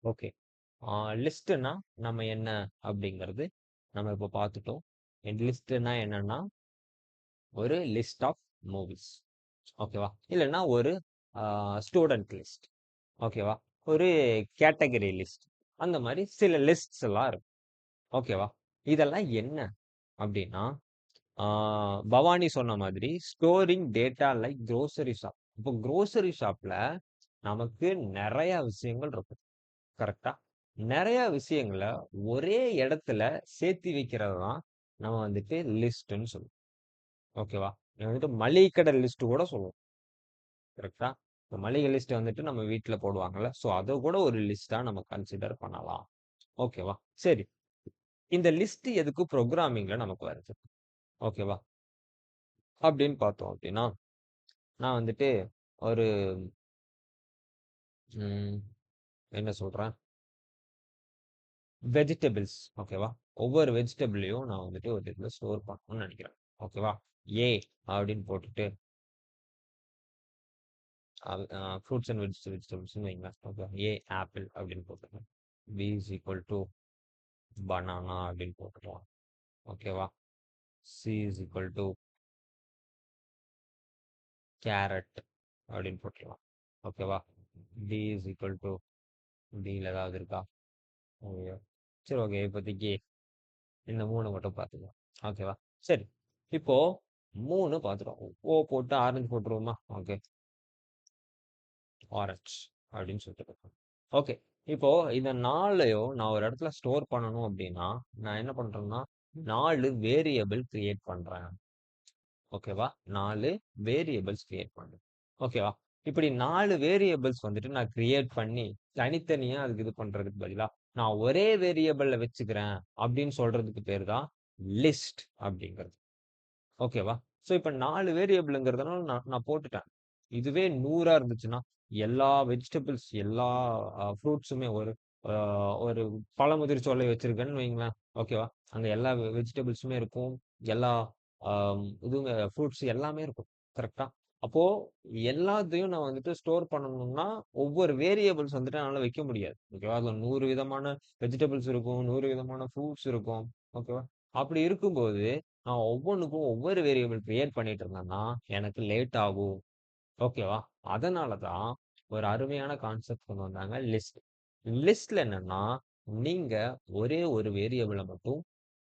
Okay. லிஸ்ட்னா நம்ம என்ன அப்படிங்கிறது நம்ம இப்போ பார்த்துட்டோம். லிஸ்ட்னா என்னன்னா ஒரு லிஸ்ட் ஆஃப் மூவிஸ். ஓகேவா? இல்லைன்னா ஒரு ஸ்டூடெண்ட் லிஸ்ட். ஓகேவா? ஒரு கேட்டகரி லிஸ்ட். அந்த மாதிரி சில லிஸ்ட்ஸ் எல்லாம் இருக்கு. ஓகேவா? இதெல்லாம் என்ன அப்படின்னா பவானி சொன்ன மாதிரி storing data like grocery shop. இப்போ க்ரோசரி ஷாப்ல நமக்கு நிறைய விஷயங்கள் இருக்கும். கரெக்டா? நிறைய விஷயங்களை ஒரே இடத்துல சேர்த்து வைக்கிறது தான் நம்ம வந்துட்டு லிஸ்ட்ன்னு சொல்லுவோம். ஓகேவா? இது வந்துட்டு மளிகை கடை லிஸ்ட் கூட சொல்லுவோம். கரெக்டா? இந்த மளிகை லிஸ்ட் வந்துட்டு நம்ம வீட்ல போடுவாங்கல்ல. ஸோ அதை கூட ஒரு லிஸ்டா நம்ம கன்சிடர் பண்ணலாம். ஓகேவா? சரி. இந்த லிஸ்ட் எதுக்கு ப்ரோக்ராமிங்ல நமக்கு வருது? ஓகேவா? அப்படின்னு பார்த்தோம் அப்படின்னா நான் வந்துட்டு ஒரு ம், என்ன சொல்றேன், வெஜிடபிள்ஸ். ஓகேவா? ஒவ்வொரு வெஜிடபிளையும் நான் வந்துட்டு ஒரு இதில் ஸ்டோர் பண்ணணும்னு நினைக்கிறேன். ஓகேவா? ஏ அப்படின்னு போட்டுட்டு ஃப்ரூட்ஸ் அண்ட் வெஜிடபிள்ஸ்னு வைங்க. ஓகே, ஏ ஆப்பிள் அப்படின்னு போட்டுருக்கேன். B is equal to banana அப்படின்னு போட்டுக்கலாம். ஓகேவா? C is equal to carrot அப்படின்னு போட்டுக்கலாம். ஓகேவா? டி இஸ் ஈக்குவல் டு டியில் ஏதாவது இருக்கா? ஓகே. சரி, ஓகே. இப்போதைக்கு இந்த 3 மட்டும் பார்த்துக்கலாம். ஓகேவா? சரி. இப்போ 3 பார்த்துட்டோம். ஓ போட்டு ஆரஞ்சு போட்டுருவோமா? ஓகே. ஆரஞ்ச் அப்படின்னு சொல்லிட்டு. ஓகே. இப்போ இந்த 4யும் நான் ஒரு இடத்துல ஸ்டோர் பண்ணணும் அப்படின்னா நான் என்ன பண்றேன்னா 4 வேரியபிள் கிரியேட் பண்றேன். ஓகேவா? 4 வேரியபிள்ஸ் கிரியேட் பண்றேன். ஓகேவா? இப்படி 4 வேரியபிள்ஸ் வந்துட்டு நான் கிரியேட் பண்ணி தனித்தனியா அதுக்கு இது பண்றதுக்கு பதிலா நான் ஒரே வேரியபிள்ல வச்சுக்கிறேன் அப்படின்னு சொல்றதுக்கு பேர் தான் லிஸ்ட் அப்படிங்கிறது. ஓகேவா? ஸோ இப்ப 4 வேரியபிள்ங்கிறதுனால நான் நான் போட்டுட்டேன். இதுவே 100ஆ இருந்துச்சுன்னா, எல்லா வெஜிடபிள்ஸ், எல்லா ஃப்ரூட்ஸுமே அ ஒரு பழமுதிர் சோலை வச்சிருக்கேன்னு வைங்களேன். ஓகேவா? அங்க எல்லா வெஜிடபிள்ஸுமே இருக்கும். எல்லா இதுங்க ஃப்ரூட்ஸ் எல்லாமே இருக்கும். கரெக்ட்டா? அப்போ எல்லாத்தையும் நான் வந்துட்டு ஸ்டோர் பண்ணணும்னா, ஒவ்வொரு வேரியபிள்ஸ் வந்துட்டு என்னால வைக்க முடியாது. ஓகேவா? அதுல 100 விதமான வெஜிடபிள்ஸ் இருக்கும். 100 விதமான ஃப்ரூட்ஸ் இருக்கும். ஓகேவா? அப்படி இருக்கும்போது நான் ஒவ்வொன்னுக்கும் ஒவ்வொரு வேரியபிள் கிரியேட் பண்ணிட்டு இருந்தேன்னா, எனக்கு லேட் ஆகும். ஓகேவா? அதனால தான் ஒரு அருமையான கான்செப்ட் கொண்டு வந்தாங்க லிஸ்ட். லிஸ்ட்ல என்னன்னா, நீங்க ஒரே ஒரு வேரியபிள மட்டும்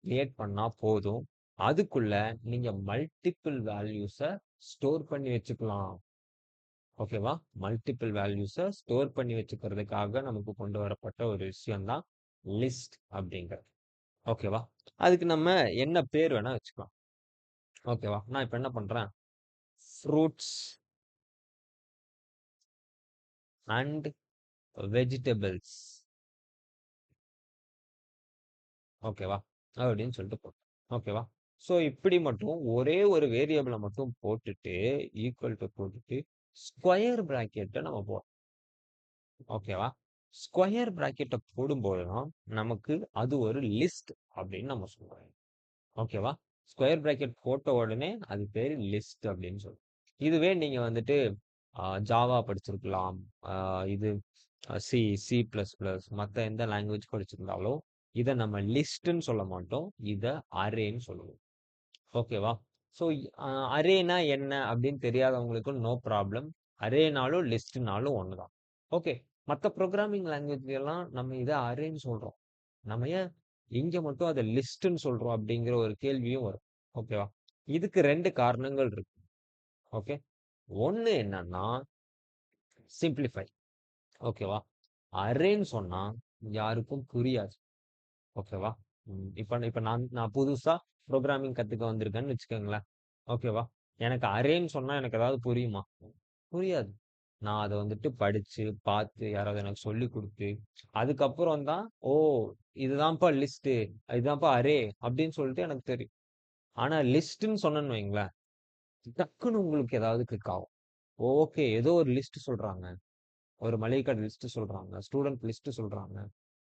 கிரியேட் பண்ணா போதும். அதுக்குள்ள நீங்க மல்டிபிள் வேல்யூஸ ஸ்டோர் பண்ணி வச்சுக்கலாம். ஓகேவா? மல்டிபிள் வேல்யூஸ ஸ்டோர் பண்ணி வச்சுக்கிறதுக்காக நமக்கு கொண்டு வரப்பட்ட ஒரு விஷயம் தான் லிஸ்ட் அப்படிங்கிறது. ஓகேவா? அதுக்கு நம்ம என்ன பேர் வேணா வச்சுக்கலாம். ஓகேவா? நான் இப்ப என்ன பண்றேன்? Fruits and vegetables. ஓகேவா? அப்படின்னு சொல்லிட்டு போட்டேன். ஓகேவா? ஸோ இப்படி மட்டும் ஒரே ஒரு வேரியபிள மட்டும் போட்டுட்டு, ஈக்குவல் டு போட்டுட்டு, ஸ்கொயர் பிராக்கெட்ட நம்ம போடுறோம். ஓகேவா? ஸ்கொயர் பிராக்கெட்ட போடும்போது தான் நமக்கு அது ஒரு லிஸ்ட் அப்படின்னு நம்ம சொல்றோம். ஓகேவா? ஸ்கொயர் பிராக்கெட் போட்ட உடனே அது பேரு லிஸ்ட் அப்படின்னு சொல்லுவோம். இதுவே நீங்க வந்துட்டு ஜாவா படிச்சிருக்கலாம். இது சி, சி பிளஸ் பிளஸ் மத்த எந்த லாங்குவேஜ் படிச்சிருந்தாலும் இதை நம்ம லிஸ்ட்ன்னு சொல்ல மாட்டோம். இதை அரேன்னு சொல்லுவோம். ஓகேவா? ஸோ அரேனா என்ன அப்படின்னு தெரியாதவங்களுக்கு நோ ப்ராப்ளம். அரேனாலும் லிஸ்ட்னாலும் ஒண்ணுதான். ஓகே. மற்ற ப்ரோக்ராமிங் லாங்குவேஜ் எல்லாம் நம்ம இதை அரேன்னு சொல்றோம். நம்ம ஏன் இங்க மட்டும் அதை லிஸ்ட்ன்னு சொல்றோம் அப்படிங்கிற ஒரு கேள்வியும் வரும். ஓகேவா? இதுக்கு 2 காரணங்கள் இருக்கு. ஓகே. ஒண்ணு என்னன்னா சிம்பிளிஃபை. ஓகேவா? அரேன்னு சொன்னா யாருக்கும் புரியாது. ஓகேவா? இப்ப இப்ப நான் நான் புதுசா ப்ரோகிராமிங் கத்துக்க வந்திருக்கேன்னு வச்சுக்கோங்களேன். ஓகேவா? எனக்கு அரேன்னு சொன்னா எனக்கு ஏதாவது புரியுமா? புரியாது. நான் அத வந்துட்டு படிச்சு, பார்த்து, யாராவது எனக்கு சொல்லிக் குடுத்து, அதுக்கப்புறம் தான், ஓ! இதுதான்ப்பா லிஸ்ட்டு, இதுதான்ப்பா அரே அப்படின்னு சொல்லிட்டு எனக்கு தெரியும். ஆனா லிஸ்ட்ன்னு சொன்னேன்னு வைங்களேன், டக்குன்னு உங்களுக்கு ஏதாவது கிளிக் ஆகும். ஓகே, ஏதோ ஒரு லிஸ்ட் சொல்றாங்க. ஒரு மளிகை கடை லிஸ்ட் சொல்றாங்க. ஸ்டூடண்ட் லிஸ்ட் சொல்றாங்க.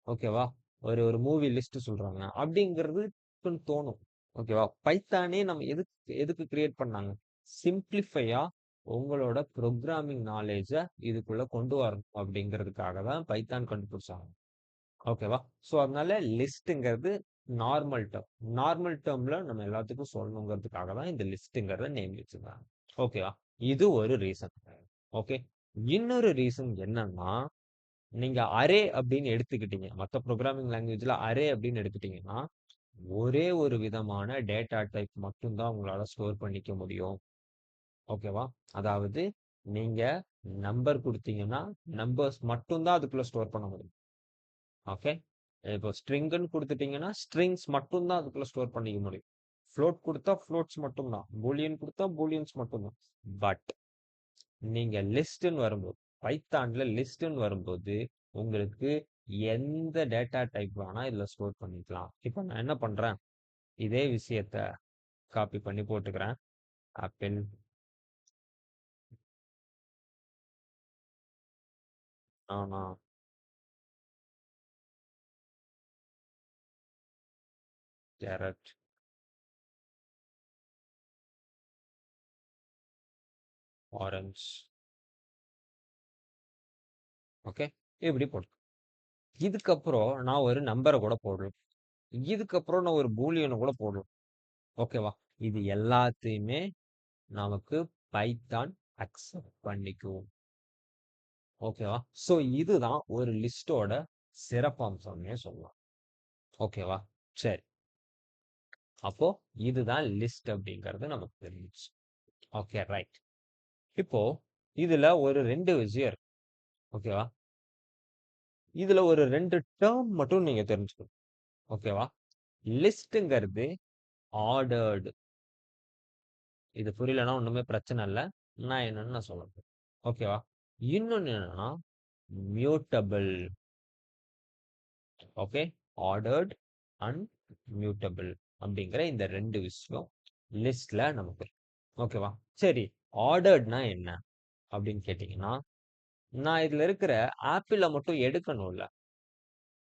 ஓகேவா? ஒரு ஒரு மூவி லிஸ்ட் சொல்றாங்க. அப்படிங்கிறது தோணும். ஓகேவா? பைத்தானே நம்ம எதுக்கு எதுக்கு கிரியேட் பண்ணாங்க? சிம்பிளிஃபையா உங்களோட ப்ரோக்ராமிங் நாலேஜை இதுக்குள்ள கொண்டு வரணும் அப்படிங்கிறதுக்காக தான் பைத்தான் கண்டுபிடிச்சாங்க. ஓகேவா? ஸோ அதனால லிஸ்ட்ங்கிறது நார்மல் டேர்ம். நார்மல் டேர்ம்ல நம்ம எல்லாத்துக்கும் சொல்லணுங்கிறதுக்காக தான் இந்த லிஸ்ட்ங்கிறத நேம் வச்சிருக்காங்க. ஓகேவா? இது ஒரு ரீசன். ஓகே. இன்னொரு ரீசன் என்னன்னா, நீங்க அரே அப்படின்னு எடுத்துக்கிட்டீங்க. மத்த ப்ரோகிராமிங் லாங்குவேஜ்ல அரே அப்படின்னு எடுத்துட்டீங்கன்னா, ஒரே ஒரு விதமான டேட்டா டைப் மட்டும் தான் உங்களால ஸ்டோர் பண்ணிக்க முடியும். ஓகேவா? அதாவது நீங்க நம்பர் குடுத்தீங்கன்னா, நம்பர்ஸ் மட்டும் தான் அதுக்குள்ள ஸ்டோர் பண்ண முடியும். ஓகே. இப்போ ஸ்ட்ரிங்ன்னு குடுத்துட்டீங்கன்னா, ஸ்ட்ரிங்ஸ் மட்டும் தான் அதுக்குள்ள ஸ்டோர் பண்ணிக்க முடியும். ஃப்ளோட் குடுத்தா ஃப்ளோட்ஸ் மட்டும் தான். பூலியன் குடுத்தா பூலியன்ஸ் மட்டும் தான். பட் நீங்க லிஸ்ட்ன்னு வரும்போது, பைத்தான்ல லிஸ்ட்ன்னு வரும்போது, உங்களுக்கு எந்த டேட்டா டைப் வேணா இதுல ஸ்டோர் பண்ணிக்கலாம். இப்ப நான் என்ன பண்றேன்? இதே விஷயத்த காப்பி பண்ணி போட்டுக்கிறேன். ஆப்பிள், நானா, கேரட், ஆரஞ்ச். ஓகே. இப்படி போட்டு. இதுக்கப்புறம் நான் ஒரு நம்பர கூட போடலாம். இதுக்கப்புறம் நான் ஒரு பூலியன கூட போடலாம். ஓகேவா? இது எல்லாத்தையுமே நமக்கு பைத்தான் அக்செப்ட் பண்ணிக்கும். ஓகேவா? ஸோ இதுதான் ஒரு லிஸ்ட்டோட சிறப்பம்சம்னே சொல்லலாம். ஓகேவா? சரி. அப்போ இதுதான் லிஸ்ட் அப்படிங்கிறது நமக்கு தெரிஞ்சுச்சு. Okay, right. இப்போ இதுல ஒரு 2 விஷயம் இருக்கு. ஓகேவா? இதுல ஒரு 2 டேர்ம் மட்டும் நீங்க தெரிஞ்சுக்கணும். ஓகேவா? லிஸ்ட்ங்கிறது ஆர்டர்டு. இது புரியலன்னா ஒண்ணுமே பிரச்சனை இல்ல. நான் என்னன்னு நான் சொல்றேன். ஓகேவா? இன்னொன்னு என்னன்னா mutable. Okay. Ordered and mutable அப்படிங்கிற இந்த 2 விஷயம் லிஸ்ட்ல நமக்கு இருக்கு. ஓகேவா? சரி. ஆர்டர்ட்னா என்ன அப்படின்னு கேட்டீங்கன்னா, நான் இதுல இருக்கிற ஆப்பிள மட்டும் எடுக்கணும்ல.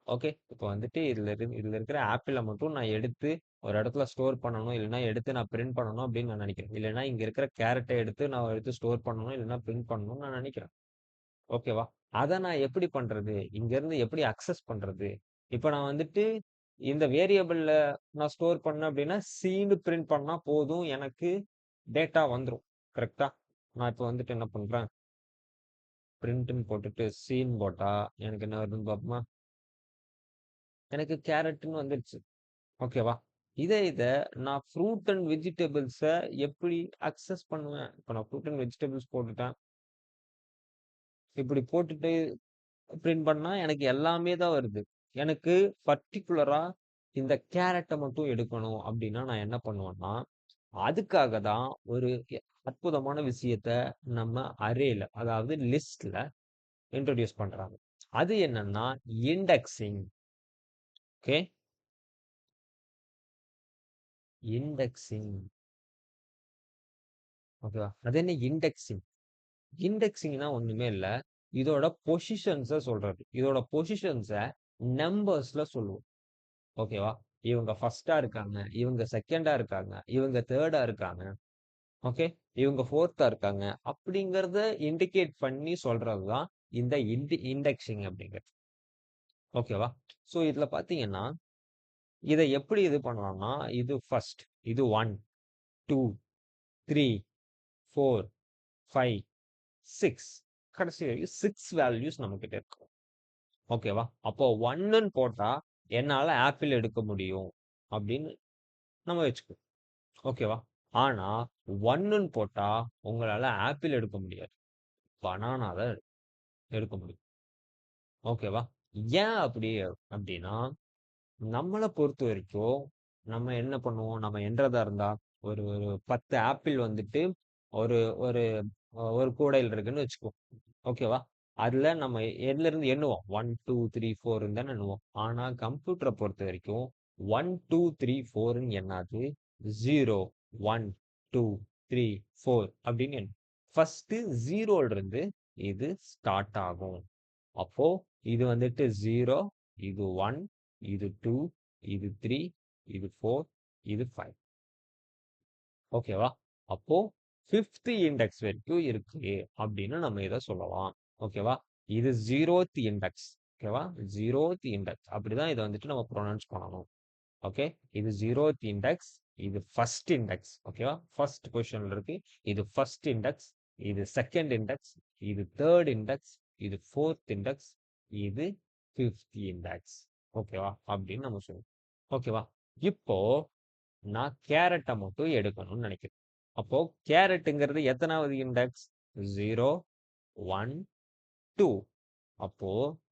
ஓகே. இப்போ வந்துட்டு இதுல இருக்கிற ஆப்பிள மட்டும் நான் எடுத்து ஒரு இடத்துல ஸ்டோர் பண்ணணும். இல்லைன்னா எடுத்து நான் பிரிண்ட் பண்ணணும் அப்படின்னு நான் நினைக்கிறேன். இல்லைன்னா இங்க இருக்கிற கேரட்டை எடுத்து நான் எடுத்து ஸ்டோர் பண்ணணும். இல்லைன்னா பிரிண்ட் பண்ணணும்னு நான் நினைக்கிறேன். ஓகேவா? அத நான் எப்படி பண்றது? இங்க இருந்து எப்படி அக்சஸ் பண்றது? இப்ப நான் வந்துட்டு இந்த வேரியபிள்ல நான் ஸ்டோர் பண்ணேன் அப்படின்னா, சீன்னு பிரிண்ட் பண்ணா போதும். எனக்கு டேட்டா வந்துரும். கரெக்ட்டா? நான் இப்ப வந்துட்டு என்ன பண்றேன்? பிரிண்ட்ன்னு போட்டுட்டு சீன் போட்டா எனக்கு என்ன வருதுன்னு பார்ப்போமா? எனக்கு கேரட்ன்னு வந்துருச்சு. ஓகேவா? இத நான் ஃப்ரூட் அண்ட் வெஜிடபிள்ஸ எப்படி அக்சஸ் பண்ணுவேன்? இப்ப நான் ஃப்ரூட் அண்ட் வெஜிடபிள்ஸ் போட்டுட்டேன். இப்படி போட்டுட்டு பிரிண்ட் பண்ணா எனக்கு எல்லாமே தான் வருது. எனக்கு பர்ட்டிகுலரா இந்த கேரட்ட மட்டும் எடுக்கணும் அப்படின்னா, நான் என்ன பண்ணுவேன்னா, அதுக்காக தான் ஒரு அற்புதமான விஷயத்த நம்ம அரேல, அதாவது லிஸ்ட்ல இன்ட்ரோடியூஸ் பண்றாங்க. அது என்னன்னா இண்டெக்ஸிங். ஓகே. இண்டெக்ஸிங். ஓகேவா? அது என்ன இண்டெக்ஸிங்? இண்டெக்ஸிங்னா ஒண்ணுமே இல்ல. இதோட பொசிஷன்ஸ சொல்றது. இதோட பொசிஷன்ஸ நம்பர்ஸ்ல சொல்லுவோம். ஓகேவா? இவங்க ஃபர்ஸ்ட்டா இருக்காங்க. இவங்க செகண்டா இருக்காங்க. இவங்க தேர்டா இருக்காங்க. ஓகே. இவங்க ஃபோர்த்தா இருக்காங்க. அப்படிங்கிறத இண்டிகேட் பண்ணி சொல்றது தான் இந்த இண்டெக்ஸிங் அப்படிங்கிறது. ஓகேவா? ஸோ இதுல பார்த்தீங்கன்னா, இத எப்படி இது பண்ணலாம்னா, இது ஃபர்ஸ்ட். இது 1, 2, 3, 4, 5, 6. கடைசி வரைக்கும் 6 வேல்யூஸ் நம்மகிட்ட இருக்கு. ஓகேவா? அப்போ 1ன்னு போட்டா என்னால ஆப்பிள் எடுக்க முடியும் அப்படின்னு நம்ம வச்சுக்குவோம். ஓகேவா? ஆனா 1ன்னு போட்டா உங்களால ஆப்பிள் எடுக்க முடியாது. பனானா தான் எடுக்க முடியும். ஓகேவா? ஏன் அப்படி அப்படின்னா, நம்மள பொறுத்தவரைக்கும் நம்ம என்ன பண்ணுவோம்? நம்ம எண்றதா இருந்தா ஒரு ஒரு 10 ஆப்பிள் வந்துட்டு ஒரு ஒரு ஒரு கூடையில இருக்குன்னு வச்சுக்குவோம். ஓகேவா? அதுல நம்ம எதுலருந்து எண்ணுவோம். 1, 2, 3, 4ன்னு தானே எண்ணுவோம். ஆனா கம்ப்யூட்டர பொறுத்தவரைக்கும் 1, 2, 3, 4ன்னு எண்ணாது. 0, 1, 2, 3, 4 அப்படின்னு எண்ணும். ஃபர்ஸ்ட்டு 0ல இருந்து இது ஸ்டார்ட் ஆகும். அப்போ இது வந்துட்டு 0, இது 1, இது 2, இது 3, இது 4, இது 5. ஓகேவா? அப்போ 5th இண்டெக்ஸ் வரைக்கும் இருக்கு அப்படின்னு நம்ம இதை சொல்லலாம். ஓகேவா? இது 0th இண்டெக்ஸ். ஓகேவா? 0th index. அப்படிதான் இதை வந்துட்டு நம்ம ப்ரொனவுன்ஸ் பண்ணணும். ஓகே, இது 0th இண்டெக்ஸ், இது ஃபர்ஸ்ட் இண்டெக்ஸ். ஓகேவா? ஃபர்ஸ்ட் பொசிஷன்ல இருக்கு. இது ஃபர்ஸ்ட் இண்டெக்ஸ், இது செகண்ட் இண்டெக்ஸ், இது தேர்ட் இண்டெக்ஸ், இது ஃபோர்த் இண்டெக்ஸ், இது 5th இண்டெக்ஸ். ஓகேவா? அப்படின்னு நம்ம சொல்லுவோம். ஓகேவா? இப்போ நான் கேரட்டை மட்டும் எடுக்கணும்னு நினைக்கிறேன். அப்போ கேரட்டுங்கிறது எத்தனாவது இண்டெக்ஸ்? 0, 1, 2. அப்போ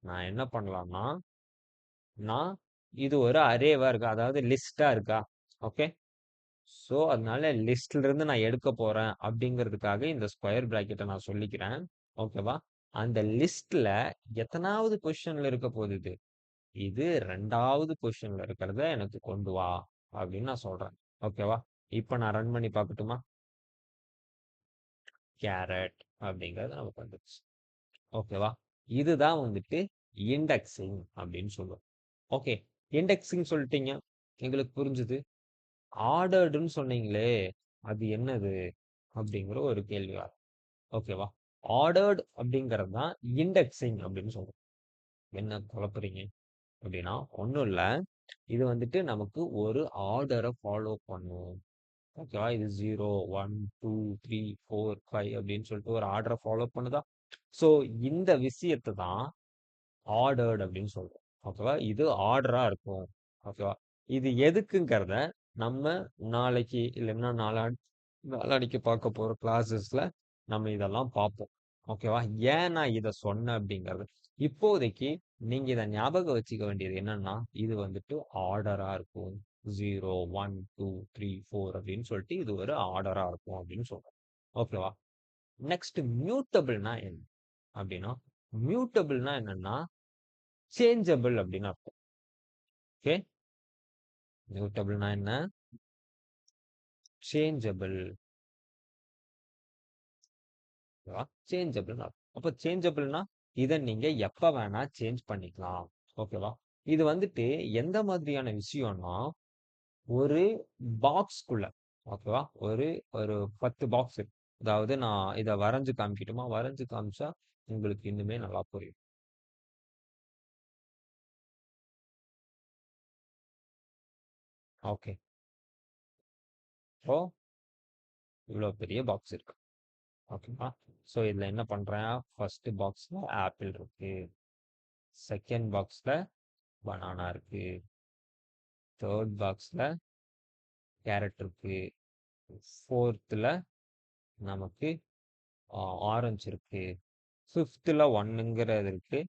நான் என்ன பண்ணலாம்னா, நான் இது ஒரு அரேவா இருக்கா, அதாவது லிஸ்டா இருக்கா? ஓகே, ஸோ அதனால லிஸ்ட்ல இருந்து நான் எடுக்க போறேன் அப்படிங்கிறதுக்காக இந்த ஸ்கொயர் பிராக்கெட்டை நான் சொல்லிக்கிறேன். ஓகேவா? அந்த லிஸ்ட்ல எத்தனாவது பொசிஷன்ல இருக்க போகுது இது? இது 2வது பொசிஷன்ல இருக்கிறத எனக்கு கொண்டு வா அப்படின்னு நான் சொல்றேன். ஓகேவா? இப்போ நான் ரன் பண்ணி பார்க்கட்டுமா? கேரட் அப்படிங்கிறது நமக்கு வந்துச்சு. ஓகேவா? இதுதான் வந்துட்டு இண்டெக்ஸிங் அப்படின்னு சொல்லுவோம். ஓகே, இண்டெக்ஸிங் சொல்லிட்டீங்க, எங்களுக்கு புரிஞ்சுது. ஆர்டர்டுன்னு சொன்னீங்களே, அது என்னது அப்படிங்கிற ஒரு கேள்வி வரும். ஓகேவா? ஆர்டர்டு அப்படிங்கிறது தான் இண்டெக்ஸிங் அப்படின்னு சொல்றோம். என்ன குழப்புறீங்க அப்படின்னா, ஒன்றும் இல்லை, இது வந்துட்டு நமக்கு ஒரு ஆர்டரை ஃபாலோ பண்ணும். ஓகேவா? இது 0, 1, 2, 3, 4, 5 அப்படின்னு சொல்லிட்டு ஒரு ஆர்டரை ஃபாலோ பண்ணுதா? ஸோ இந்த விஷயத்தை தான் ஆர்டர்டு அப்படின்னு சொல்றோம். ஓகேவா? இது ஆர்டரா இருக்கும். ஓகேவா? இது எதுக்குங்கிறத நம்ம நாளைக்கு இல்லைன்னா நாளான்னைக்கு பார்க்க போற கிளாஸஸ்ல நம்ம இதெல்லாம் பார்ப்போம். ஓகேவா? ஏன் நான் இதை சொன்னேன் அப்படிங்கிறது, இப்போதைக்கு நீங்க இதை ஞாபகம் வச்சுக்க வேண்டியது என்னன்னா, இது வந்துட்டு ஆர்டரா இருக்கும். 0, 1, 2, 3, 4 அப்படின்னு சொல்லிட்டு இது ஒரு ஆர்டரா இருக்கும் அப்படின்னு சொல்றோம். ஓகேவா? நெக்ஸ்ட் மியூட்டபிள்னா என்ன அப்படின்னா, மியூட்டபிள்னா என்னன்னா சேஞ்சபிள் அப்படின்னு அர்த்தம். ஓகே, மியூட்டபிள்னா என்ன? சேஞ்சபிள். சேஞ்சபிள் அப்ப சேஞ்சபிள்னா இதை நீங்க எப்ப வேணா சேஞ்ச் பண்ணிக்கலாம். ஓகேவா? இது வந்துட்டு எந்த மாதிரியான விஷயம்னா, ஒரு பாக்ஸ்க்குள்ள, ஓகேவா, ஒரு ஒரு 10 பாக்ஸ் இருக்கு. அதாவது நான் இதை வரைஞ்சு காமிக்கட்டுமா? வரைஞ்சு காமிச்சா உங்களுக்கு இன்னுமே நல்லா புரியும். ஓகே, இப்போ இவ்வளவு பெரிய பாக்ஸ் இருக்கு. ஓகேவா? ஸோ இதுல என்ன பண்றேன், ஃபர்ஸ்ட் பாக்ஸ்ல ஆப்பிள் இருக்கு, செகண்ட் பாக்ஸ்ல பனானா இருக்கு, தேர்ட் பாக்ஸ்ல கேரட் இருக்கு, ஃபோர்த்தில் நமக்கு ஆரஞ்சு இருக்கு, ஃபிஃப்த்தில் ஒன்னுங்கிறது இருக்கு,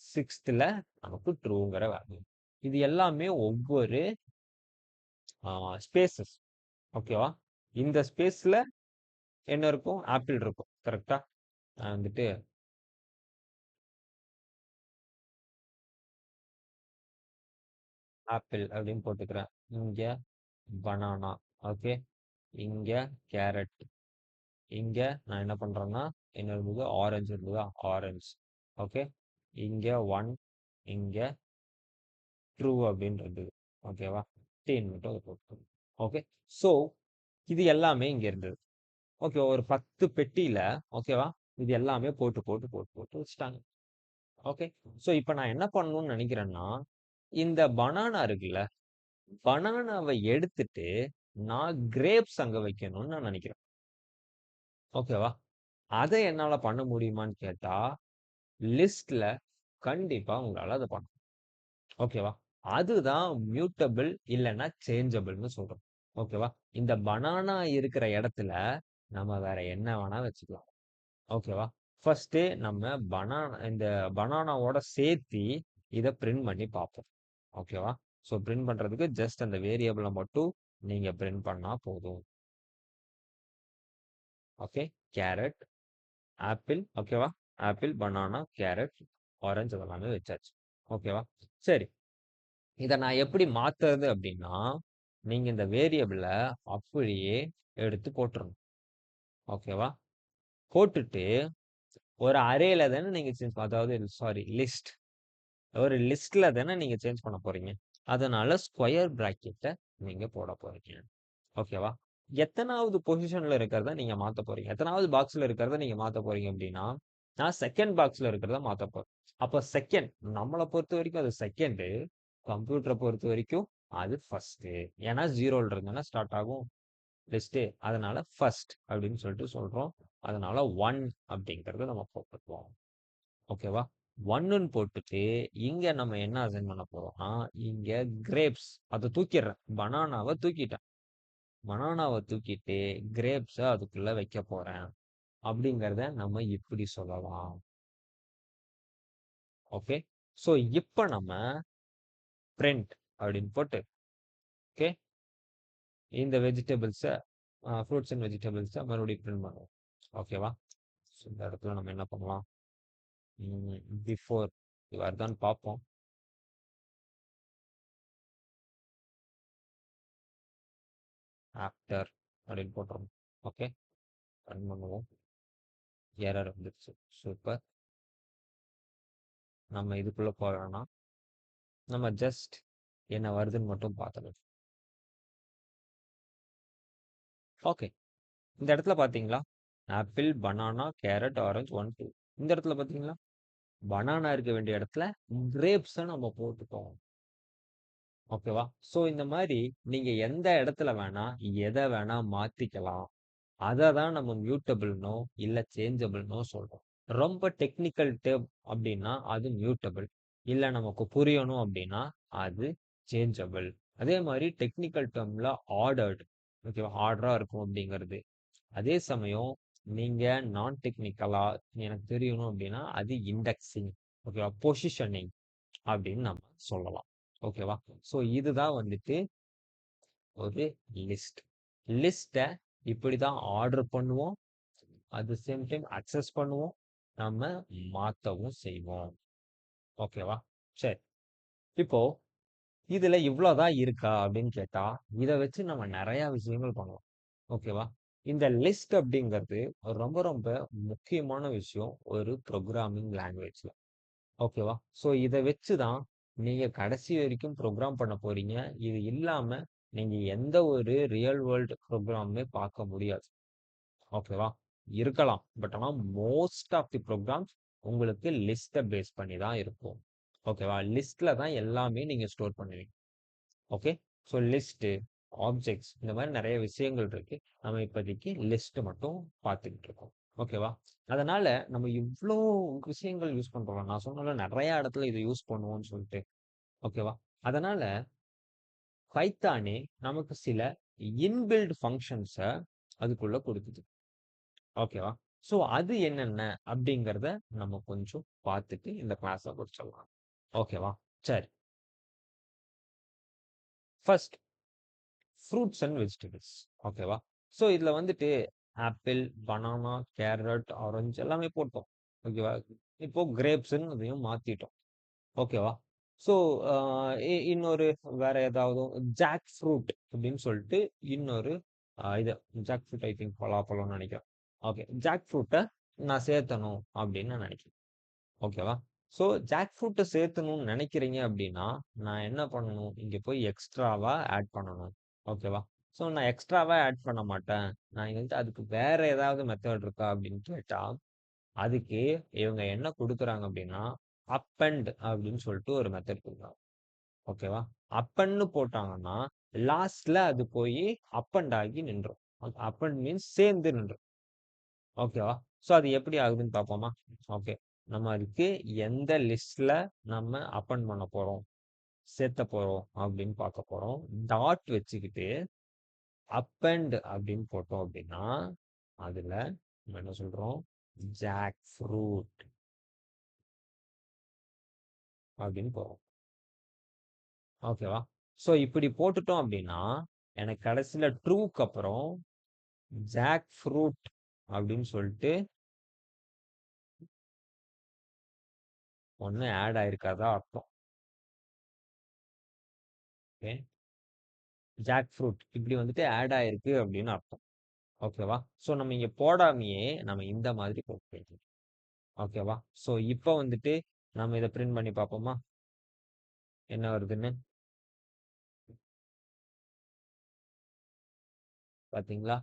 சிக்ஸ்த்தில் நமக்கு ட்ரூங்கிற வேல்யூ. இது எல்லாமே ஒவ்வொரு ஸ்பேசஸ். ஓகேவா? இந்த ஸ்பேஸ்ல என்ன இருக்கும்? ஆப்பிள் இருக்கும். கரெக்டா? நான் வந்துட்டு ஆப்பிள் அப்படின்னு போட்டுக்கிறேன். இங்க பனானா. ஓகே, இங்க கேரட். இங்க நான் என்ன பண்றேன்னா, என்ன இருந்தது? ஆரஞ்சு இருந்ததா? ஆரஞ்சு. ஓகே, இங்க ஒன், இங்க ட்ரூ அப்படின்னு இருந்தது. ஓகேவா? டீன் மட்டும் போட்டு. ஓகே, ஸோ இது எல்லாமே இங்க இருந்தது. ஓகே, ஒரு 10 பெட்டியில, ஓகேவா, இது எல்லாமே போட்டு போட்டு போட்டு போட்டு வச்சுட்டாங்க. ஓகே, ஸோ இப்போ நான் என்ன பண்ணணும்னு நினைக்கிறேன்னா, இந்த பனானா இருக்குல்ல, பனானாவை எடுத்துட்டு நான் கிரேப்ஸ் அங்க வைக்கணும்னு நான் நினைக்கிறேன். ஓகேவா? அதை என்னால பண்ண முடியுமான்னு கேட்டா, லிஸ்ட்ல கண்டிப்பா உங்களால அதை பண்ண. ஓகேவா? அதுதான் மியூட்டபிள் இல்லைன்னா சேஞ்சபிள்னு சொல்றோம். ஓகேவா? இந்த பனானா இருக்கிற இடத்துல நம்ம வேற என்ன வேணா வச்சுக்கலாம். ஓகேவா? ஃபர்ஸ்ட் நம்ம இந்த பனானாவோட சேர்த்து இதை பிரிண்ட் பண்ணி பார்ப்போம். ஓகேவா? ஸோ பிரிண்ட் பண்றதுக்கு ஜஸ்ட் அந்த வேரியபிளை மட்டும் நீங்க பிரிண்ட் பண்ணா போதும். Okay, carrot, apple. ஓகேவா? ஆப்பிள், பனானா, கேரட், ஆரஞ்சு அதெல்லாமே வச்சாச்சு. ஓகேவா? சரி, இதை நான் எப்படி மாத்துறது அப்படின்னா, நீங்க இந்த வேரியபிள அப்படியே எடுத்து போட்டுறணும். ஓகேவா? போட்டுட்டு ஒரு அரேல தானே நீங்க சேஞ்ச், அதாவது சாரி, ஒரு லிஸ்ட்ல தானே நீங்க சேஞ்ச் பண்ண போறீங்க. அதனால ஸ்கொயர் பிராக்கெட்டை நீங்க போட போறீங்க. ஓகேவா? எத்தனாவது பொசிஷன்ல இருக்கிறத நீங்க மாத்த போறீங்க? எத்தனாவது பாக்ஸ்ல இருக்கிறத நீங்க மாத்த போறீங்க அப்படின்னா, நான் செகண்ட் பாக்ஸ்ல இருக்கிறத மாத்த போறேன். அப்ப செகண்ட் நம்மள பொறுத்தவரைக்கும் அது செகண்டு. கம்ப்யூட்டர பொறுத்தவரைக்கும் அது ஃபர்ஸ்ட்டு. ஏன்னா 0ல இருந்து தானே ஸ்டார்ட் ஆகும் லிஸ்ட்டு. அதனால ஃபர்ஸ்ட் அப்படின்னு சொல்லிட்டு சொல்றோம். அதனால 1 அப்படிங்கிறத நம்ம போட்டுக்குவோம். ஓகேவா? 1ன்னு போட்டுட்டு, இங்க நம்ம என்ன அசைன் பண்ண போறோம்னா, இங்க கிரேப்ஸ் அத தூக்கிர்றேன். பனானாவ தூக்கிட்டேன். பனானாவ தூக்கிட்டு, கிரேப்ஸ அதுக்குள்ள வைக்க போறேன். அப்படிங்கிறத நம்ம இப்படி சொல்லலாம். ஓகே. ஸோ இப்ப நம்ம பிரிண்ட் அப்படின்னு போட்டு, ஓகே. இந்த வெஜிடபிள்ஸ ஃப்ரூட்ஸ் அண்ட் வெஜிடபிள்ஸ மறுபடியும் பிரிண்ட் பண்ணுவோம். ஓகேவா? ஸோ இந்த இடத்துல நம்ம என்ன பண்ணலாம்? பிஃபோர் இது வருதான்னு பார்ப்போம். ஆஃப்டர் அப்படின்னு போட்டுறோம். ஓகே. ரன் பண்ணுவோம். எரர் வந்துருச்சு. சூப்பர். நம்ம இதுக்குள்ள போக வேணாம். நம்ம ஜஸ்ட் என்ன வருதுன்னு மட்டும் பார்த்துக்கலாம். ஓகே. இந்த இடத்துல பார்த்தீங்களா? Apple, banana, carrot, orange 1, 2. இந்த இடத்துல பார்த்தீங்களா? பனானா இருக்க வேண்டிய இடத்துல கிரேப்ஸ நம்ம போட்டுட்டோம். ஓகேவா? ஸோ இந்த மாரி நீங்க எந்த இடத்துல வேணா, எத வேணா மாத்திக்கலாம். அத தான் நம்ம மியூட்டபிள்னோ, இல்ல சேஞ்சபிள்னோ சொல்றோம். ரொம்ப டெக்னிக்கல் டேர்ம் அப்டின்னா, அது மியூட்டபிள். இல்ல நமக்கு புரியணும் அப்டின்னா, அது சேஞ்சபிள். அதே மாரி டெக்னிக்கல் டேர்ம்ல ஆர்டர்ட். ஓகேவா? ஆர்டரா இருக்கும் அப்டிங்கிறது. அதே சமயம் நீங்க நான் டெக்னிக்கலா எனக்கு தெரியணும் அப்டின்னா, அது இண்டெக்ஸிங். ஓகேவா? பொசிஷனிங் அப்டின்னு நம்ம சொல்லலாம். ஓகேவா? ஸோ இதுதான் வந்துட்டு ஒரு லிஸ்ட். லிஸ்ட்ட இப்படிதான் ஆர்டர் பண்ணுவோம். At the same time access பண்ணுவோம். நம்ம மாத்தவும் செய்வோம். ஓகேவா? சரி. இப்போ இதுல இவ்வளோதான் இருக்கா அப்படின்னு கேட்டா, இத வச்சு நம்ம நெறைய விஷயங்கள் பண்ணலாம். ஓகேவா? இந்த லிஸ்ட் அப்படிங்கிறது ரொம்ப ரொம்ப முக்கியமான விஷயம் ஒரு புரோகிராமிங் லாங்குவேஜ்ல. ஓகேவா? ஸோ இத வச்சு தான் நீங்க கடைசி வரைக்கும் புரோகிராம் பண்ண போறீங்க. இது இல்லாம நீங்க எந்த ஒரு ரியல் வேர்ல்ட் புரோகிராமுமே பார்க்க முடியாது. ஓகேவா? இருக்கலாம். பட் ஆனா மோஸ்ட் ஆஃப் தி புரோகிராம்ஸ் உங்களுக்கு லிஸ்ட்ட பேஸ் பண்ணி தான் இருக்கும். ஓகேவா? லிஸ்ட்ல தான் எல்லாமே நீங்க ஸ்டோர் பண்ணுவீங்க. ஓகே. ஸோ லிஸ்ட்டு, ஆப்ஜெக்ட்ஸ் இந்த மாரி நெறைய விஷயங்கள் இருக்கு. நம்ம இப்போதைக்கு லிஸ்ட் மட்டும் பார்த்துக்கிட்டு இருக்கோம். ஓகேவா? அதனால நம்ம இவ்ளோ விஷயங்கள் யூஸ் பண்றோம். நான் சொன்னேன்ல நெறைய இடத்துல இத யூஸ் பண்ணுவோம்ன்னு சொல்ட்டு. ஓகேவா? அதனால பைத்தானே நமக்கு சில இன்பில்ட் ஃபங்ஷன்ஸ அதுக்குள்ள குடுக்குது. ஓகேவா? ஸோ அது என்னென்ன அப்படிங்கிறத நம்ம கொஞ்சம் பார்த்துட்டு இந்த கிளாஸ முடிச்சிடலாம். ஓகேவா? சரி. First fruits and vegetables. ஓகேவா? ஸோ இதுல வந்துட்டு ஆப்பிள், பனானா, கேரட், ஆரஞ்சு எல்லாமே போட்டோம். ஓகேவா? இப்போ கிரேப்ஸ்ன்னு அதையும் மாத்திட்டோம். ஓகேவா? ஸோ அ இன்னொரு வேற ஏதாவது ஜாக் ஃப்ரூட் அப்படின்னு சொல்லிட்டு இன்னொரு இது ஜாக் ஃப்ரூட் ஐ திங்க் பலாப்பழம்னு நினைக்கிறேன். ஓகே. ஜாக் ஃப்ரூட்ட நான் சேர்த்தணும் அப்படின்னு நான் நினைக்கிறேன். ஓகேவா? ஸோ ஜாக் ஃப்ரூட்ட சேர்த்தணும்னு நினைக்கிறீங்க அப்படின்னா, நான் என்ன பண்ணணும்? இங்க போய் எக்ஸ்ட்ராவா ஆட் பண்ணணும். ஓகேவா? ஸோ நான் எக்ஸ்ட்ராவா ஆட் பண்ண மாட்டேன். நான் வந்துட்டு அதுக்கு வேற ஏதாவது மெத்தட் இருக்கா அப்படின்னு கேட்டா, அதுக்கு இவங்க என்ன குடுக்குறாங்க அப்படின்னா, அப்பெண்ட் அப்படின்னு சொல்லிட்டு ஒரு மெத்தட் குடுக்குறாங்க. ஓகேவா? அப்பன்னு போட்டாங்கன்னா, லாஸ்ட்ல அது போய் அப்பெண்ட் ஆகி நின்றும். அப்பெண்ட் மீன்ஸ் சேர்ந்து நின்றும். ஓகேவா? ஸோ அது எப்படி ஆகுதுன்னு பார்ப்போமா? ஓகே. நம்ம அதுக்கு எந்த லிஸ்ட்ல நம்ம அப்பெண்ட் பண்ண போறோம், சேர்த்த போறோம் அப்படின்னு பார்க்க போறோம். டாட் வச்சுக்கிட்டு அப்பெண்ட் அப்படின்னு போட்டோம் அப்படின்னா, அதுல நம்ம என்ன சொல்றோம்? ஜாக் ஃப்ரூட் அப்படின்னு போறோம். ஓகேவா? ஸோ இப்படி போட்டுட்டோம் அப்படின்னா, எனக்கு கடைசியில ட்ரூக்கு அப்புறம் ஜாக் ஃப்ரூட் அப்படின்னு சொல்லிட்டு ஒண்ணு ஆட் ஆயிருக்காதா அர்த்தம். ஓகே. ஜாக் ஃப்ரூட் இப்படி வந்துட்டு ஆட் ஆயிருக்கு அப்படின்னு அர்த்தம். ஓகேவா? ஸோ நம்ம இங்க போடாமயே நம்ம இந்த மாதிரி போட்டு ஓகேவா? ஸோ இப்போ வந்துட்டு நம்ம இத பிரிண்ட் பண்ணி பார்ப்போமா? என்ன வருதுன்னு? பாத்தீங்களா?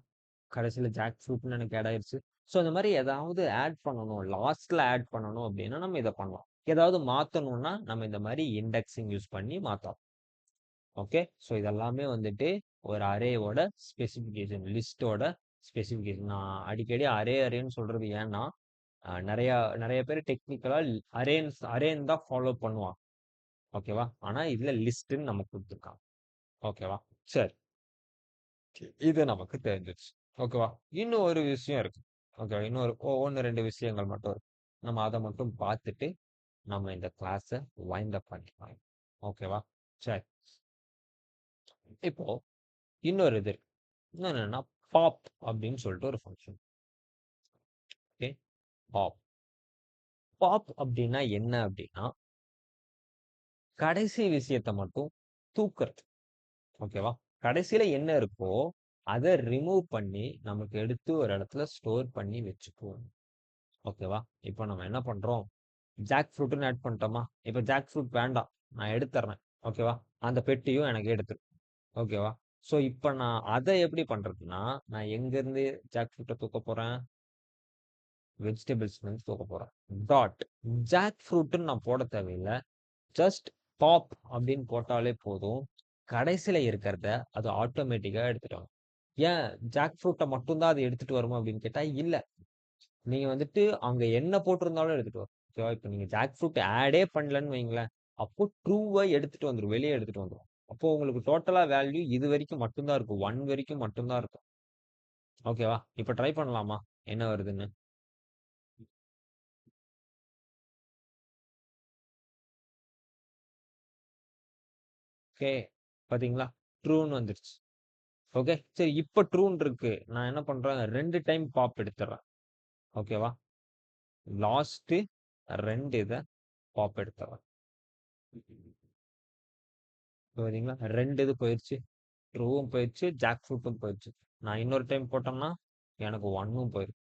கடைசியில ஜாக் ஃப்ரூட்ன்னு எனக்கு ஆட் ஆயிருச்சு. ஸோ இந்த மாரி ஏதாவது ஆட் பண்ணணும். லாஸ்ட்ல ஆட் பண்ணணும் அப்டின்னா, நம்ம இத பண்ணலாம். ஏதாவது மாத்தணும்னா, நம்ம இந்த மாரி இண்டெக்ஸிங் யூஸ் பண்ணி மாத்தலாம். ஓகே. ஸோ இதெல்லாமே வந்துட்டு ஒரு அரேவோட ஸ்பெசிஃபிகேஷன், லிஸ்ட்டோட ஸ்பெசிஃபிகேஷன். நான் அடிக்கடி அரேன்னு சொல்றது ஏன்னா, நெறைய நெறைய பேர் டெக்னிக்கலா அரேன்னு தான் ஃபாலோ பண்ணுவாங்க. ஓகேவா? ஆனா இதுல லிஸ்ட்ன்னு நமக்கு குடுத்துருக்காங்க. ஓகேவா? சரி. இது நமக்கு தெரிஞ்சிருச்சு. ஓகேவா? இன்னும் ஒரு விஷயம் இருக்கு. ஓகே. இன்னொரு 1, 2 விஷயங்கள் மட்டும் இருக்கு. நம்ம அத மட்டும் பார்த்துட்டு, நம்ம இந்த கிளாஸ வைண்ட் அப் பண்ணிக்கலாம். ஓகேவா? சரி. இப்போ இன்னொரு இது இருக்கு. இன்னொன்னு என்னன்னா, பாப் அப்படின்னு சொல்லிட்டு ஒரு ஃபங்ஷன். ஓகே. பாப். பாப் அப்படின்னா என்ன அப்படின்னா, கடைசி விஷயத்த மட்டும் தூக்குறது. ஓகேவா? கடைசியில என்ன இருக்கோ, அத ரிமூவ் பண்ணி நமக்கு எடுத்து ஒரு இடத்துல ஸ்டோர் பண்ணி வச்சுக்குவோம். ஓகேவா? இப்போ நம்ம என்ன பண்றோம்? ஜாக் ஃப்ரூட்ன்னு ஆட் பண்ணிட்டோமா? இப்ப ஜாக் ஃப்ரூட் வேண்டாம். நான் எடுத்துர்றேன். ஓகேவா? அந்த பெட்டியும் எனக்கு எடுத்துரு. ஓகேவா? ஸோ இப்ப நான் அத எப்படி பண்றதுன்னா, நான் எங்கருந்து ஜாக் ஃப்ரூட்ட தூக்க போறேன்? வெஜிடபிள்ஸ்லருந்து தூக்க போறேன். டாட் ஜாக் ஃப்ரூட்ன்னு நான் போட தேவையில்ல. ஜஸ்ட் பாப் அப்படின்னு போட்டாலே போதும். கடைசியில இருக்கிறத அது ஆட்டோமேட்டிக்கா எடுத்துட்டு வரும். ஏன் ஜாக் ஃப்ரூட்ட மட்டும் தான் அது எடுத்துட்டு வருமா அப்படின்னு கேட்டா, இல்ல. நீங்க வந்துட்டு அங்க என்ன போட்டிருந்தாலும் எடுத்துட்டு வரும். ஓகேவா? இப்ப நீங்க ஜாக் ஃப்ரூட் ஆடே பண்ணலன்னு வைங்களேன், அப்போ ட்ரூவா எடுத்துட்டு வந்துரும். வெளிய எடுத்துட்டு வந்துரும். அப்போ உங்களுக்கு டோட்டலா வேல்யூ இது வரைக்கும் மட்டும் தான் இருக்கும். 1 வரைக்கும் மட்டும் தான் இருக்கும். ஓகேவா? இப்ப ட்ரை பண்ணலாமா? என்ன வருதுன்னு? ஓகே. பாத்தீங்களா? ட்ரூன்னு வந்துருச்சு. ஓகே. சரி இப்ப ட்ரூன்னு இருக்கு. நான் என்ன பண்றேன்? 2 டைம் பாப் எடுத்துர்றேன். ஓகேவா? லாஸ்ட் 2 இத பாப் எடுத்துர்றேன். பாத்தீங்களா? 2 இது போயிருச்சு. ட்ரூவும் போயிருச்சு. ஜாக் ஃப்ரூட்டும் போயிருச்சு. நான் இன்னொரு டைம் போட்டோம்னா, எனக்கு 1ம் போயிரும்.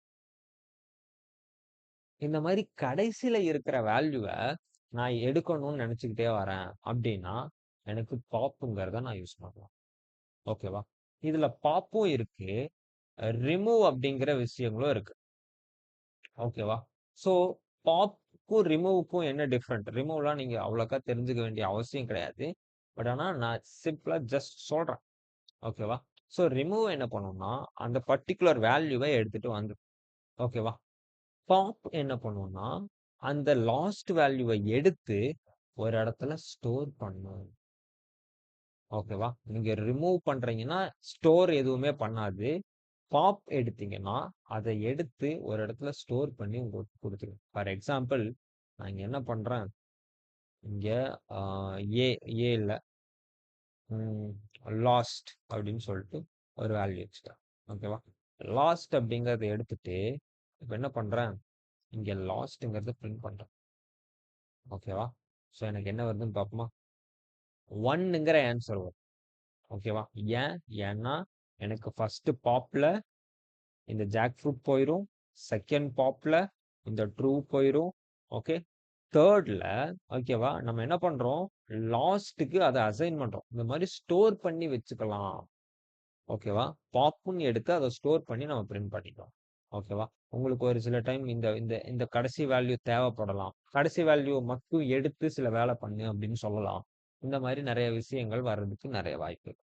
இந்த மாரி கடைசில இருக்கிற வேல்யூவ நான் எடுக்கணும்னு நெனச்சுக்கிட்டே வரேன் அப்டின்னா, எனக்கு பாப்புங்கிறத நான் யூஸ் பண்ணலாம். ஓகேவா? இதுல பாப்பும் இருக்கு. ரிமூவ் அப்டிங்கிற விஷயங்களும் இருக்கு. ஓகேவா? ஸோ பாப்க்கும், ரிமூவ்க்கும் என்ன டிஃபரெண்ட்? ரிமூவ்லாம் நீங்க அவ்வளோக்கா தெரிஞ்சுக்க வேண்டிய அவசியம் கிடையாது. பட் ஆனா நான் சிம்பிளா ஜஸ்ட் சொல்றேன். ஓகேவா? ஸோ ரிமூவ் என்ன பண்ணும்னா, அந்த பர்ட்டிகுலர் வேல்யூவ எடுத்துட்டு வந்துரும். ஓகேவா? பாப் என்ன பண்ணும்னா, அந்த லாஸ்ட் வேல்யூவ எடுத்து ஒரு இடத்துல ஸ்டோர் பண்ணும். ஓகேவா? நீங்க ரிமூவ் பண்றீங்கன்னா, ஸ்டோர் எதுவுமே பண்ணாது. பாப் எடுத்தீங்கன்னா, அத எடுத்து ஒரு இடத்துல ஸ்டோர் பண்ணி உங்களுக்கு குடுத்துரும். ஃபார் எக்ஸாம்பிள், நான் இங்க என்ன பண்றேன், இங்க அ ஏ ஏ இல்ல, ம் லாஸ்ட் அப்படின்னு சொல்லிட்டு ஒரு வேல்யூ வச்சுட்டேன். ஓகேவா? லாஸ்ட் அப்படிங்கிறத எடுத்துட்டு, இப்ப என்ன பண்றேன், இங்க லாஸ்ட்ங்கிறத பிரிண்ட் பண்றேன். ஓகேவா? ஸோ எனக்கு என்ன வருதுன்னு பார்ப்போமா? 1ங்கிற ஆன்சர் வரும். ஓகேவா? ஏன்னா எனக்கு ஃபர்ஸ்ட் பாப்ல இந்த ஜாக் ஃப்ரூட் போயிரும். செகண்ட் பாப்ல இந்த ட்ரூ போயிரும். ஓகே. தேர்ட்ல ஓகேவா? நம்ம என்ன பண்றோம்? லாஸ்ட்க்கு அத அசைன் பண்றோம். இந்த மாரி ஸ்டோர் பண்ணி வச்சுக்கலாம். ஓகேவா? பாப்ன்னு எடுத்து அத ஸ்டோர் பண்ணி நம்ம பிரிண்ட் பண்ணிக்கலாம். ஓகேவா? உங்களுக்கு ஒரு சில டைம் இந்த இந்த இந்த கடைசி வேல்யூ தேவைப்படலாம். கடைசி வேல்யூ மட்டும் எடுத்து சில வேலை பண்ணு அப்படின்னு சொல்லலாம். இந்த மாரி நெறைய விஷயங்கள் வர்றதுக்கு நெறைய வாய்ப்பு இருக்கு.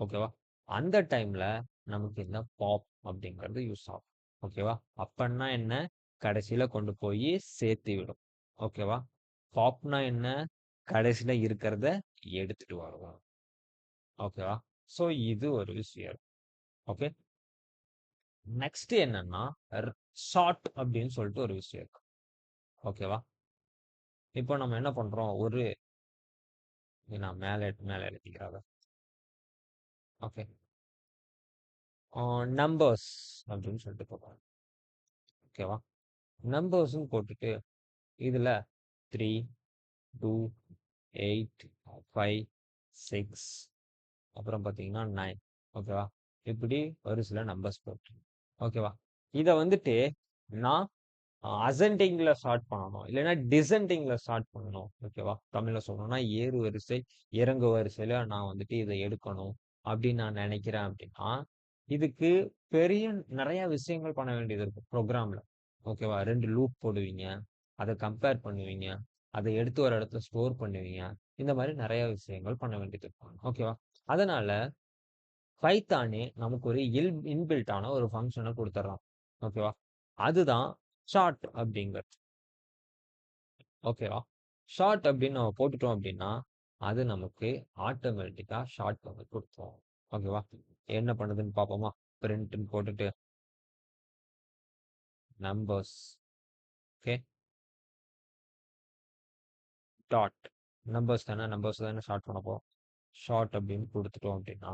ஓகேவா? அந்த டைம்ல நமக்கு இந்த பாப் அப்படிங்கிறது யூஸ் ஆகும். ஓகேவா? அப்பன்னா என்ன? கடைசியில கொண்டு போய் சேர்த்து விடும். ஓகேவா? பாப்னா என்ன? கடைசியில இருக்கிறத எடுத்துட்டு வரும். ஓகேவா? ஸோ இது ஒரு விஷயம். ஓகே. நெக்ஸ்ட் என்னன்னா, ஷார்ட் அப்படின்னு சொல்லிட்டு ஒரு விஷயம் இருக்கு. ஓகேவா? இப்போ நம்ம என்ன பண்றோம்? நான் மேல எழுதிக்கிறேன் அத. ஓகே. நம்பர்ஸ் அப்படின்னு சொல்லிட்டு போடுறோம். ஓகேவா? நம்பர்ஸ்ன்னு போட்டுட்டு இதுல 3, 2, 8, 5, 6 அப்புறம் பார்த்தீங்கன்னா 9 ஓகேவா? இப்படி ஒரு சில நம்பர்ஸ் போட்டு ஓகேவா? இத வந்துட்டு நான் அசெண்டிங்ல ஸ்டார்ட் பண்ணணும். இல்லைன்னா டிசெண்டிங்ல ஸ்டார்ட் பண்ணணும். ஓகேவா? தமிழ்ல சொல்லணும்னா ஏறு வரிசை, இறங்கு வரிசையில நான் வந்துட்டு இத எடுக்கணும் அப்படின்னு நான் நினைக்கிறேன் அப்படின்னா, இதுக்கு பெரிய நிறைய விஷயங்கள் பண்ண வேண்டியது இருக்கும் ப்ரோக்ராம்ல. ஓகேவா? 2 லூப் போடுவீங்க. அத கம்பேர் பண்ணுவீங்க. அத எடுத்து ஒரு இடத்துல ஸ்டோர் பண்ணுவீங்க. இந்த மாரி நெறைய விஷயங்கள் பண்ண வேண்டியது இருக்கும். ஓகேவா? அதனால பைத்தானே நமக்கு ஒரு இன்பில்ட் ஆன ஒரு ஃபங்ஷன குடுத்துர்றான். ஓகேவா? அதுதான் ஷார்ட் அப்படிங்கிறது. ஓகேவா? ஷார்ட் அப்படின்னு நம்ம போட்டுட்டோம் அப்படின்னா, அது நமக்கு ஆட்டோமேட்டிக்கா ஷார்ட் வந்து குடுத்துரும். ஓகேவா? என்ன பண்ணுதுன்னு பார்ப்போமா? பிரிண்ட்ன்னு போட்டுட்டு நம்பர்ஸ் ஓகே டாட் நம்பர்ஸ் தானே ஷார்ட் பண்ண போறோம். ஷார்ட் அப்படின்னு குடுத்துட்டோம் அப்படின்னா,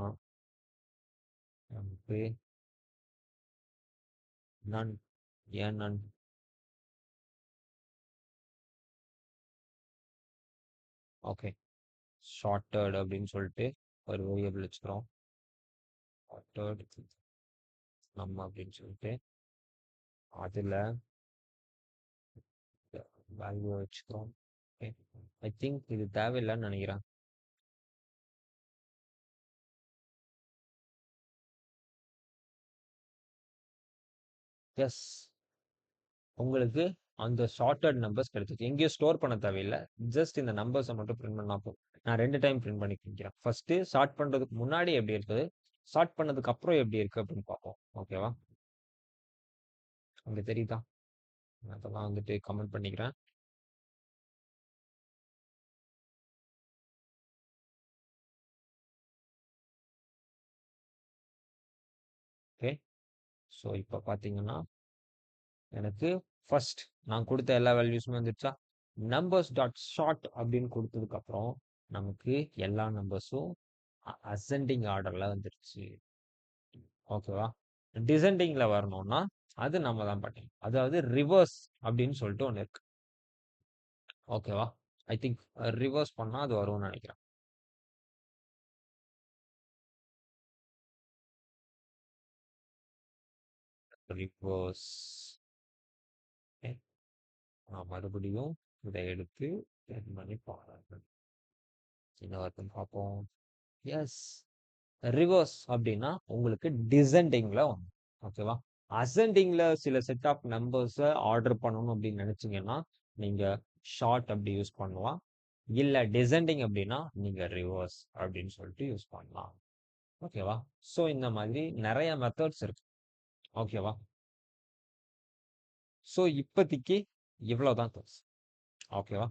நமக்கு நன் ஏன் நன் ஓகே ஷார்ட்டட் அப்படின்னு சொல்லிட்டு ஒரு வேரியபிள் வச்சுக்கிறோம். ஷார்ட்டட் நம்ம அப்படின்னு சொல்லிட்டு அதுல வேல்யூ வச்சுக்கிறோம். ஓகே ஐ திங்க் இது தேவையில்லைன்னு நினைக்கிறேன். எஸ் உங்களுக்கு அந்த ஷார்ட்டட் நம்பர்ஸ் கிடைச்சிச்சு. எங்கேயும் ஸ்டோர் பண்ண தேவையில்ல. ஜஸ்ட் இந்த நம்பர்ஸை மட்டும் பிரிண்ட் பண்ணா போதும். நான் 2 டைம் பிரிண்ட் பண்ணி காமிக்கிறேன். ஃபர்ஸ்ட் ஷார்ட் பண்றதுக்கு முன்னாடி எப்படி இருக்குது, ஷார்ட் பண்ணதுக்கு அப்புறம் எப்படி இருக்கு அப்படின்னு பார்ப்போம். ஓகேவா? உங்களுக்கு தெரியுதா? நான் அதெல்லாம் வந்துட்டு கமெண்ட் பண்ணிக்கிறேன். ஓகே ஸோ இப்போ பார்த்தீங்கன்னா எனக்கு ஃபர்ஸ்ட் நான் கொடுத்த எல்லா வேல்யூஸுமே வந்துருச்சா? நம்பர்ஸ் டாட் ஷார்ட் அப்படின்னு கொடுத்ததுக்கு அப்புறம் நமக்கு எல்லா நம்பர்ஸும் அசெண்டிங் ஆர்டர்ல வந்துருச்சு. ஓகேவா? டிசெண்டிங்ல வரணும்னா அது நம்ம தான் பண்ணணும். அதாவது ரிவர்ஸ் அப்படின்னு சொல்லிட்டு ஒன்று இருக்கு. ஓகேவா? ஐ திங்க் ரிவர்ஸ் பண்ணா அது வரும்னு நினைக்கிறேன். ரிவர்ஸ் நான் மறுபடியும் இதை எடுத்து ரன் பண்ணி பார்க்குறேன். என்ன வருதுன்னு பார்ப்போம். எஸ் ரிவர்ஸ் அப்படின்னா உங்களுக்கு டிசெண்டிங்ல வரும். ஓகேவா? அசெண்டிங்ல சில செட் ஆஃப் நம்பர்ஸை ஆர்டர் பண்ணணும் அப்படின்னு நினைச்சீங்கன்னா நீங்க ஷார்ட் அப்படி யூஸ் பண்ணலாம். இல்ல டிசெண்டிங் அப்படின்னா நீங்க ரிவர்ஸ் அப்படின்னு சொல்லிட்டு யூஸ் பண்ணலாம். ஓகேவா? ஸோ இந்த மாதிரி நிறைய மெத்தட்ஸ் இருக்கு. ஓகேவா? ஸோ இப்போதைக்கு இவ்வளவுதான் தோஸ். ஓகேவா?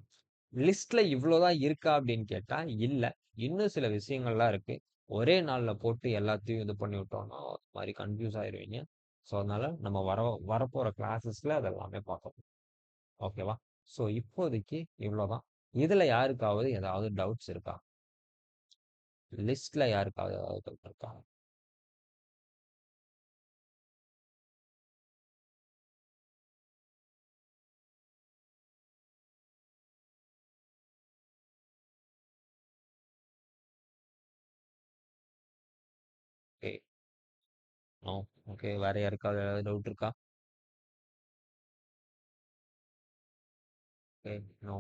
லிஸ்ட்ல இவ்வளவுதான் இருக்கா அப்படின்னு கேட்டா இல்ல. இன்னும் சில விஷயங்கள்லாம் இருக்கு. ஒரே நாள்ல போட்டு எல்லாத்தையும் இது பண்ணி விட்டோம்னா ஒரு மாதிரி கன்ஃபியூஸ் ஆயிருவீங்க. ஸோ அதனால நம்ம வரப்போற கிளாஸஸ்ல அதெல்லாமே பார்க்கலாம். ஓகேவா? ஸோ இப்போதைக்கு இவ்வளவுதான். இதுல யாருக்காவது ஏதாவது டவுட்ஸ் இருக்கா? லிஸ்ட்ல யாருக்காவது ஏதாவது டவுட் இருக்கா? ஓகே நோ ஓகே வேற யாருக்காவது ஏதாவது டவுட் இருக்கா? ஓகே நோ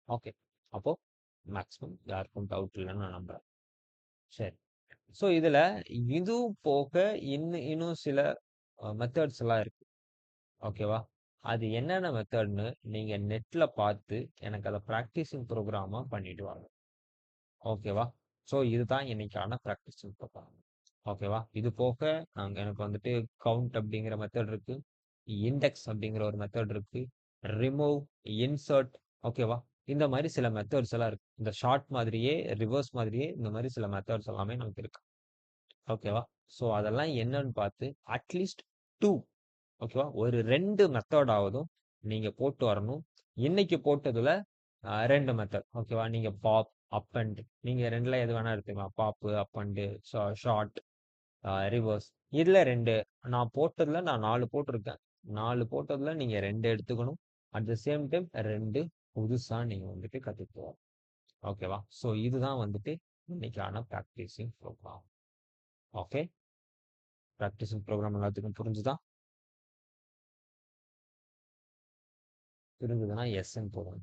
ஓகே அப்போ மேக்ஸிமம் யாருக்கும் டவுட் இல்லைன்னு நான் நம்புறேன். சரி ஸோ இதுல இதுவும் போக இன்னும் சில மெத்தட்ஸ் எல்லாம் இருக்கு. ஓகேவா? அது என்னென்ன மெத்தட்னு நீங்க நெட்ல பார்த்து எனக்கு அதை ப்ராக்டிஸிங் ப்ரோக்ராமா பண்ணிட்டு வாங்க. ஓகேவா? ஸோ இதுதான் இன்னைக்கான ப்ராக்டிஸிங் ப்ரோக்ராம். ஓகேவா? இது போக எனக்கு வந்துட்டு கவுண்ட் அப்படிங்கிற மெத்தட் இருக்கு. இண்டெக்ஸ் அப்படிங்கிற ஒரு மெத்தட் இருக்கு. ரிமூவ், இன்சர்ட் ஓகேவா? இந்த மாதிரி சில மெத்தட்ஸ் எல்லாம் இருக்கு. இந்த ஷார்ட் மாதிரியே ரிவர்ஸ் மாதிரியே இந்த மாதிரி சில மெத்தட்ஸ் எல்லாமே நமக்கு இருக்கு. ஓகேவா? ஸோ அதெல்லாம் என்னன்னு பார்த்து அட்லீஸ்ட் 2 ஓகேவா? ஒரு 2 மெத்தட் ஆவதும் நீங்க போட்டு வரணும். இன்னைக்கு போட்டதுல 2 மெத்தட் ஓகேவா? நீங்க பாப், அப் அண்ட் நீங்க 2ல எது வேணா எடுத்துக்கலாம். Pop, up and short, reverse. இதுல 2 நான் போட்டதுல நான் 4 போட்டிருக்கேன். 4 போட்டதுல நீங்க 2 எடுத்துக்கணும். அட் த சேம் டைம் 2 புதுசா நீங்க வந்துட்டு கத்துக்கலாம். ஓகேவா? ஸோ இதுதான் வந்துட்டு இன்னைக்கான practising programme. Okay? Practising programme எல்லாத்துக்கும் புரிஞ்சுதா? புரிஞ்சுதுன்னா எஸ்ன்னு போடுங்க.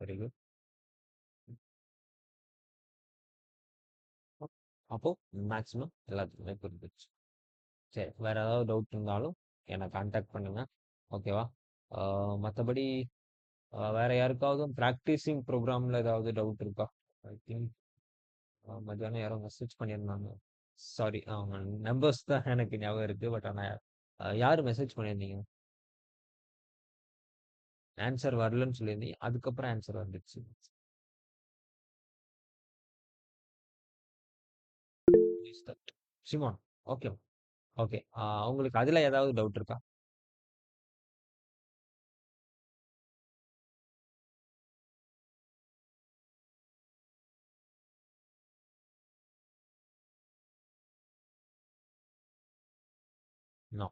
Very good. அப்போ மேக்ஸிமம் எல்லாத்துக்குமே புரிஞ்சிருச்சு. சரி, வேற ஏதாவது டவுட் இருந்தாலும் என்னை கான்டாக்ட் பண்ணுங்க. ஓகேவா? மற்றபடி வேற யாருக்காவது ப்ராக்டிஸிங் ப்ரோக்ராம்ல ஏதாவது டவுட் இருக்கா? ஐ திங்க் மத்தியானம் யாரோ மெசேஜ் பண்ணியிருந்தாங்க. சாரி, அவங்க நம்பர்ஸ் தான் எனக்கு ஞாபகம் இருக்கு. பட் ஆனால் யார் மெசேஜ் பண்ணியிருந்தீங்க? ஆன்சர் வரலன்னு சொல்லியிருந்தீங்க. அதுக்கப்புறம் ஆன்சர் வந்துச்சு. சிமோன். ஓகே. ஓகே. உங்களுக்கு அதுல ஏதாவது டவுட் இருக்கா? நோ.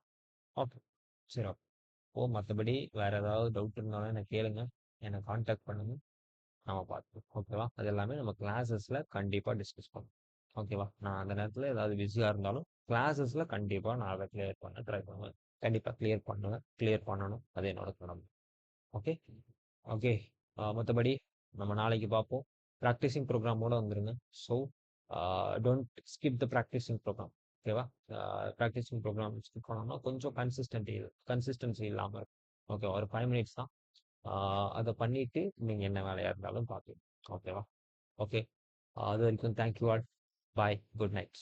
ஓகே. சரி. ஓகே. மற்றபடி வேற ஏதாவது டவுட் இருந்தாலும் என்ன கேளுங்க. என்னை கான்டாக்ட் பண்ணுங்க. நம்ம பார்த்துப்போம். ஓகேவா? அது எல்லாமே நம்ம கிளாஸஸ்ல கண்டிப்பா டிஸ்கஸ் பண்ணுவோம். ஓகேவா? நான் அந்த நேரத்துல ஏதாவது பிஸியா இருந்தாலும் கிளாஸஸ்ல கண்டிப்பா நான் அதை கிளியர் பண்ண ட்ரை பண்ணுவேன். கண்டிப்பா கிளியர் பண்ணுவேன். கிளியர் பண்ணணும். அது என்னோட கடமை. ஓகே? ஓகே. மற்றபடி நம்ம நாளைக்கு பார்ப்போம். ப்ராக்டிஸிங் ப்ரோக்ராமோட வந்துருங்க. So don't skip the practising programme. ஓகேவா? ப்ராக்டிஸிங் ப்ரோக்ராம் ஸ்கிப் பண்ணோம்னா கொஞ்சம் கன்சிஸ்டன்சி இல்லாமல் இருக்கும். ஓகே, ஒரு 5 மினிட்ஸ் தான். அதை பண்ணிட்டு நீங்கள் என்ன வேலையாக இருந்தாலும் பார்த்துக்கலாம். ஓகேவா? ஓகே. அது வரைக்கும் thank you all. Bye. Good night.